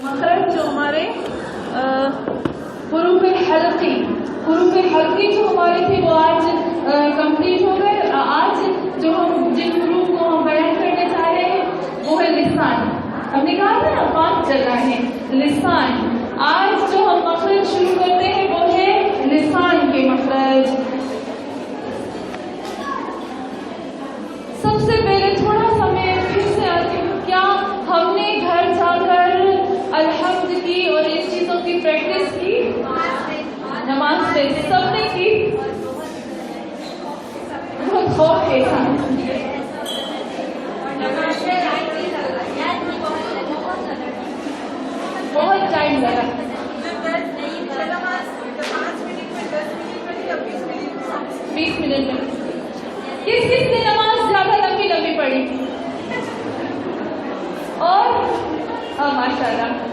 مخرج جو ہمارے حروف حلقی جو ہمارے تھے وہ آج کمپلیٹ ہو گئے. آج جو ہم جن حروف کو ہم بیان کرنے چاہ رہے ہیں وہ ہے لسان. ہم نے کہا تھا نا 5 جگہ ہیں لسان. آج جو ہم مخرج شروع کرتے ہیں وہ ہے لسان کے مخرج. سب سے پہلے تھوڑا سا میں پھر سے آتی ہوں, کیا ہم نے گھر جا کر الحمد کی اور ان چیزوں کی پریکٹس کی؟ نماز سے سب نے کی. بہت خوف کے ساتھ بہت ٹائم لگا. 20 منٹ میں کس نے نماز زیادہ لمبی پڑھی؟ اور ماشاء اللہ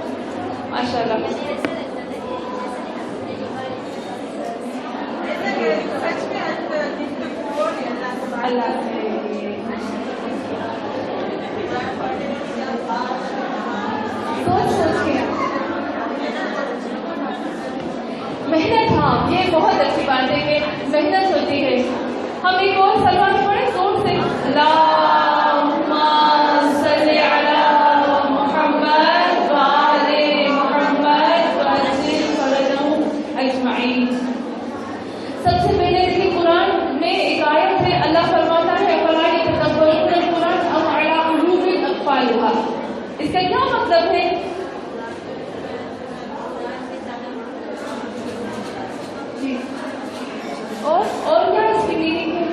اللہ سوچ کے محنت. ہاں یہ بہت اچھی بات ہے کہ محنت ہوتی ہے. ہم ایک اور سلمان پڑھیں زور سے, اللہم صلی علی محمد وآل محمد وعجل فرجهم اجمعین. سب سے پہلے اس قرآن میں ایک آیت ہے, اللہ فرماتا ہے فلا یتدبرون القرآن ام علی قلوب اقفالها. اس کا کیا مطلب ہے؟ جی اور کیا اس کی میننگ ہے؟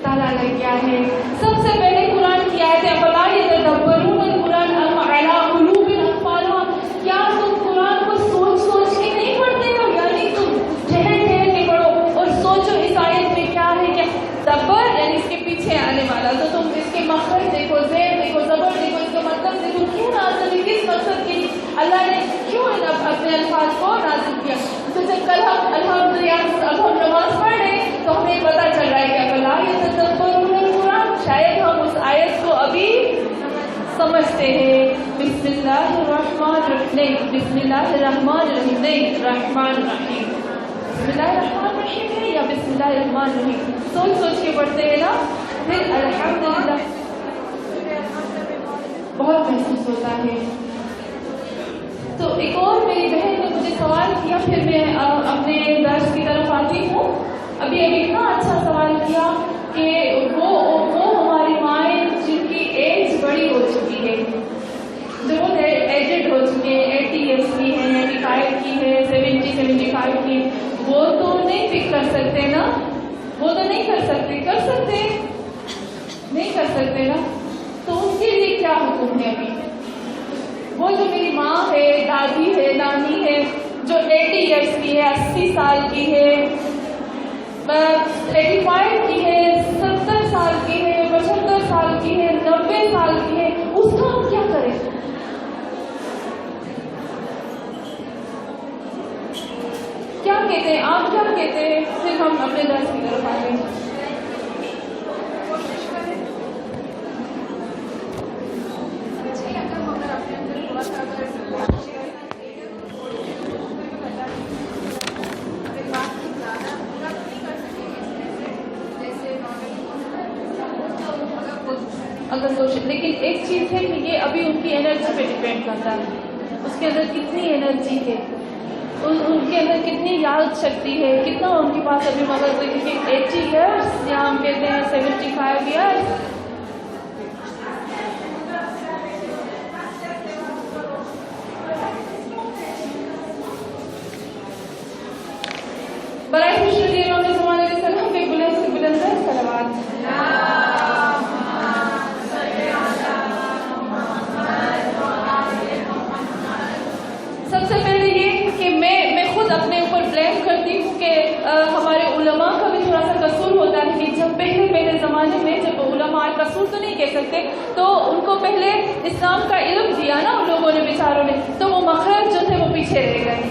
تالا کیا ہے؟ سب سے پہلے قرآن کی آیت ہے فلا یتدبرون القرآن ام علی قلوب اقفالها. کیا تم قرآن کو سوچ کے نہیں پڑھتے ہو؟ یعنی تم ٹھہر کے پڑھو اور سوچو اس آیت میں کیا ہے. کیا دبر یعنی اس کے پیچھے آنے والا, تو تم اس کے مخرج دیکھو, زیر دیکھو, زبر دیکھو, اس کا مطلب دیکھو. کیوں نازل ہے, کس مقصد کے لیے اللہ نے کیوں اپنے الفاظ کو نازل کیا. تو جب کل ہم الحمدللہ اب ہم نماز پڑھ رہے ہیں تو ہمیں پتہ چل رہا ہے کہ فلا یتدبرون القرآن, شاید ہم اس آیت کو ابھی سمجھتے ہیں. بسم اللہ الرحمن الرحیم, بسم اللہ الرحمن الرحیم, نہیں رحمان الرحیم. بسم اللہ الرحمن الرحیم ہے یا بسم اللہ الرحمن الرحیم, سوچ کے پڑھتے ہیں نا. پھر الحمدللہ بہت محسوس ہوتا ہے. تو ایک اور میری بہن نے مجھے سوال کیا, پھر میں اپنے درس کی طرف آتی ہوں. ابھی اتنا اچھا سوال کیا کہ وہ ہماری مائیں جن کی ایج بڑی ہو چکی ہے, جو وہ ایجڈ ہو چکے ہیں, 80 ایئرس کی ہیں, 85 کی ہے, 70-75 کی, وہ تو نہیں پک کر سکتے نا. وہ تو نہیں کر سکتے نہیں کر سکتے نا. تو ان کے لیے کیا حکم ہے ابھی؟ وہ جو میری ماں ہے, دادی ہے, نانی ہے, جو 80 ایئرس کی ہے, 80 سال کی ہے, 85 کی ہے, 70 سال کی ہے, 75 سال کی ہے, 90 سال کی ہے, اس کا ہم کیا کریں؟ کیا کہتے ہیں آپ, کیا کہتے ہیں؟ پھر ہم اپنے درس کی طرف آئیں گے. اگر کوشش, لیکن ایک چیز ہے کہ یہ ابھی ان کی انرجی پہ ڈیپینڈ کرتا ہے. اس کے اندر کتنی انرجی ہے, ان کے اندر کتنی یاد شکتی ہے, کتنا ان کے پاس ابھی مغز ہے. کیونکہ 80 ایئرس یا ہم کہتے ہیں 75 ایئرس, برائے خوش رضی اللہ علیہ وسلم کے بلند سے بلند صلوات. سب سے پہلے یہ کہ میں خود اپنے اوپر بلیم کرتی ہوں کہ ہمارے علماء کا بھی تھوڑا سا قصور ہوتا ہے کہ جب پہلے زمانے میں جب علماء قصور تو نہیں کہہ سکتے, تو ان کو پہلے اسلام کا علم دیا نا ان لوگوں نے بیچاروں نے, تو وہ مخرج جو تھے وہ پیچھے رہ گئے.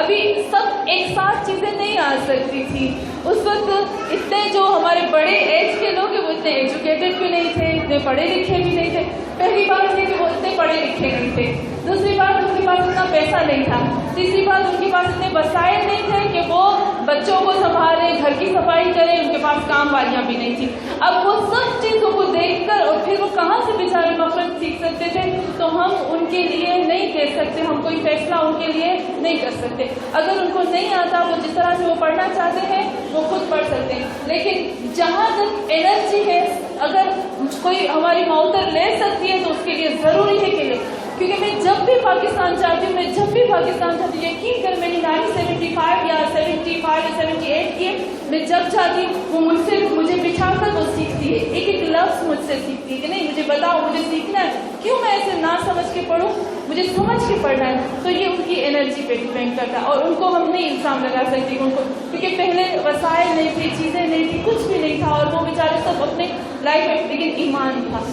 ابھی سب ایک ساتھ چیزیں نہیں آ سکتی تھی. اس وقت اتنے جو ہمارے بڑے ایج کے لوگ ہیں وہ اتنے ایجوکیٹڈ بھی نہیں تھے, اتنے پڑھے لکھے بھی نہیں تھے. پہلی بات ہے کہ وہ اتنے پڑھے لکھے نہیں تھے. دوسری بات ان کے پاس اتنا پیسہ نہیں تھا. تیسری بات ان کے پاس اتنے وسائل نہیں تھے کہ وہ بچوں کو سنبھالیں, گھر کی صفائی کریں. ان کے پاس کام والیاں بھی نہیں تھی. اب وہ سب چیزوں کو دیکھ کر اور پھر وہ کہاں سے بیچارے مقصد سیکھ سکتے تھے؟ تو ہم ان کے لیے نہیں کہہ سکتے, ہم کوئی فیصلہ ان کے لیے نہیں کر سکتے. اگر ان کو نہیں آتا, وہ جس طرح سے وہ پڑھنا چاہتے ہیں وہ خود پڑھ سکتے ہیں. لیکن جہاں تک انرجی ہے, اگر کوئی ہماری معطر لے سکتی ہے تو اس کے لیے ضروری ہے کہ لے. کیونکہ میں جب بھی پاکستان جاتی ہوں, یقین کر میں نے 1975 یا 75 یا 78 کیے, میں جب جاتی ہوں وہ مجھے بٹھا کر وہ سیکھتی ہے, ایک ایک لفظ مجھ سے سیکھتی ہے کہ نہیں مجھے بتاؤ, مجھے سیکھنا ہے, کیوں میں ایسے نہ سمجھ کے پڑھوں, مجھے سمجھ کے پڑھنا ہے. تو یہ ان کی انرجی پہ ڈیپینڈ کرتا ہے, اور ان کو ہم نہیں الزام لگا سکتے ان کو, کیونکہ پہلے وسائل نہیں تھے, چیزیں نہیں تھی, کچھ بھی نہیں تھا, اور وہ بیچارے سب اپنے لائف میں, لیکن ایمان تھا,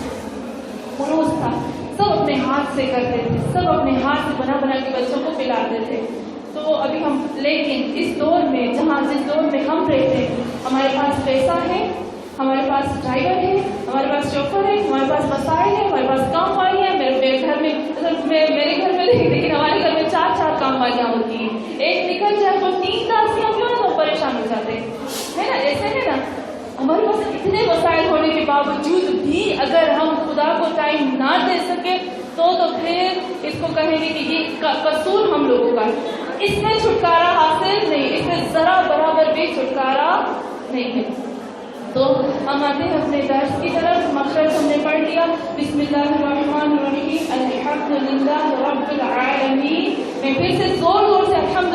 خلوص تھا, سب اپنے ہاتھ سے کرتے تھے, سب اپنے ہاتھ سے بنا بنا کے بچوں کو پلاتے تھے. تو ابھی ہم, لیکن اس دور میں جس دور میں ہم رہتے ہیں, ہمارے پاس پیسہ ہے, ہمارے پاس ڈرائیور ہے, ہمارے پاس شوفر ہے, ہمارے پاس وسائل ہے, ہمارے پاس کام والی ہے. میرے گھر میں, میرے گھر میں نہیں, لیکن ہمارے گھر میں 4 کام والیاں ہوتی ہیں. ایک نکل جائے تو 3 داسیاں بھی ہو تو پریشان ہو جاتے ہیں نا, ایسے ہے نا. ہمارے پاس اتنے وسائل ہونے کے باوجود بھی اگر ہم خدا کو ٹائم نہ دے سکے تو پھر اس کو کہیں گے کہ یہ قصور ہم لوگوں کا. اس میں چھٹکارا حاصل نہیں, اس میں ذرا برابر بھی چھٹکارا نہیں ہے. تو ہم آتے ہیں اپنے درس کی طرف. مقصد ہم نے پڑھ لیا, بسم اللہ الرحمن الرحیم, الحمدللہ رب العالمین. میں پھر سے زور سے الحمد